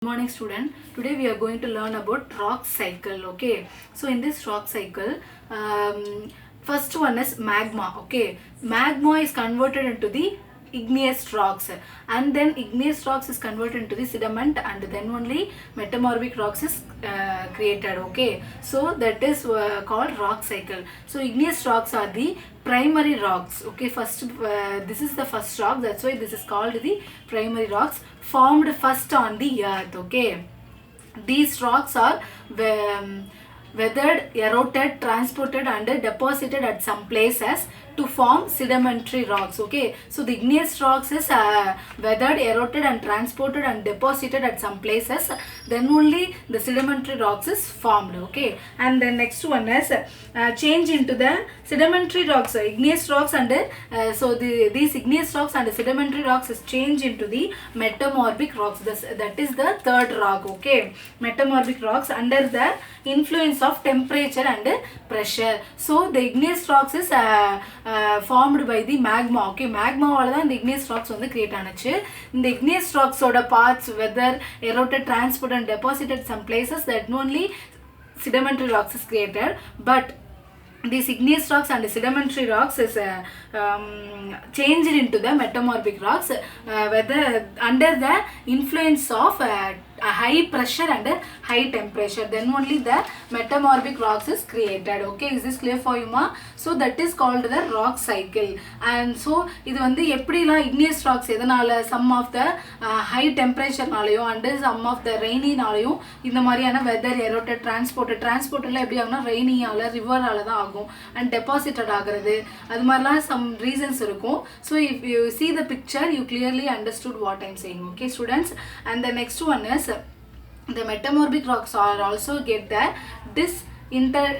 Good morning student. Today we are going to learn about rock cycle. Okay, so in this rock cycle, first one is magma. Okay, magma is converted into the igneous rocks, and then igneous rocks is converted into the sediment, and then only metamorphic rocks is created. Okay, so that is called rock cycle. So igneous rocks are the primary rocks. Okay, first this is the first rock, that's why this is called the primary rocks, formed first on the earth. Okay, these rocks are weathered, eroded, transported and deposited at some places to form sedimentary rocks. Okay, so the igneous rocks is weathered, eroded and transported and deposited at some places, then only the sedimentary rocks is formed. Okay, and then next one is change into the sedimentary rocks, igneous rocks, and these igneous rocks and sedimentary rocks is changed into the metamorphic rocks. That is the third rock. Okay, metamorphic rocks under the influence of temperature and pressure. So the igneous rocks is formed by the magma. Okay, magma வால தான் இந்த igneous rocks வந்து create ஆனச்சு. இந்த igneous rocks ஓட parts whether eroded, transported and deposited some places, that only sedimentary rocks is created. But these igneous rocks and sedimentary rocks is changed into the metamorphic rocks whether under the influence of high pressure and high temperature, then only the metamorphic rocks is created. Okay, is this clear for you ma? So that is called the rock cycle. And so இது வந்து எப்படிலாம் igneous rocks எதனால some of the high temperature நாளையும் and some of the rainy நாளையும் இந்த மாதிரியான weather eroded, transportல எப்படி ஆகும்னா rainy ஆல river ஆல தான் ஆகும், and deposited ஆகிறது அது மாதிரிலாம் some reasons இருக்கும். So if you see the picture you clearly understood what I am saying. Okay students, and the next one is the metamorphic rocks are also get the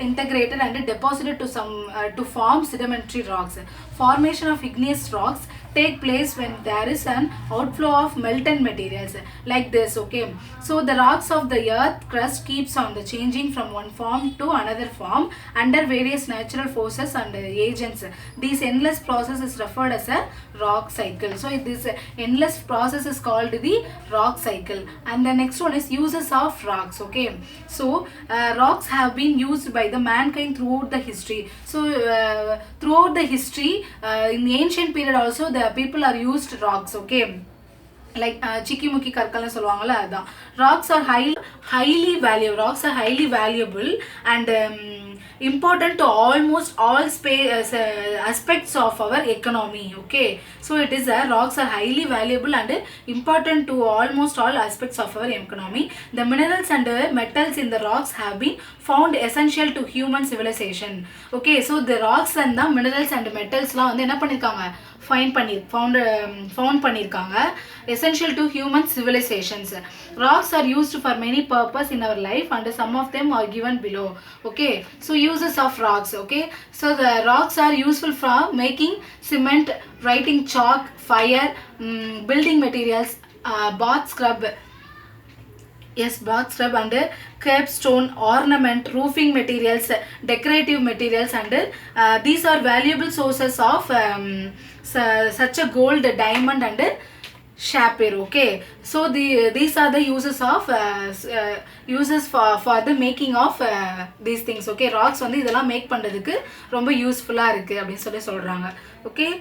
integrated and deposited to some to form sedimentary rocks. Formation of igneous rocks take place when there is an outflow of melted materials like this. Okay, so the rocks of the earth crust keeps on the changing from one form to another form under various natural forces and agents. This endless process is referred as a rock cycle. So this endless process is called the rock cycle. And the next one is uses of rocks. Okay, so rocks have been used by the mankind throughout the history. So throughout the history, in the ancient period also the people are used rocks. Okay, like chikimukki karkala சொல்வாங்கல அதான். Rocks are highly valuable and important to almost all aspects of our economy. Okay, so it is rocks are highly valuable and important to almost all aspects of our economy. The minerals and metals in the rocks have been found essential to human civilization. Okay, so the rocks and the minerals and metals லாம் வந்து என்ன பண்ணிருக்காங்க, found பண்ணிருக்காங்க, essential to human civilizations. Rocks are used for many purpose in our life and some of them are given below. Okay, so uses of rocks. Okay, so the rocks are useful for making cement, writing chalk, fire, building materials, bath scrub and capstone, ornament, roofing materials, decorative materials, and these are valuable sources of such a gold, diamond and sapphire. Okay, so these are the uses for the making of these things. Okay, rocks வந்து இதெல்லாம் make பண்றதுக்கு ரொம்ப யூஸ்ஃபுல்லா இருக்கு அப்படி சொல்லி சொல்றாங்க. Okay,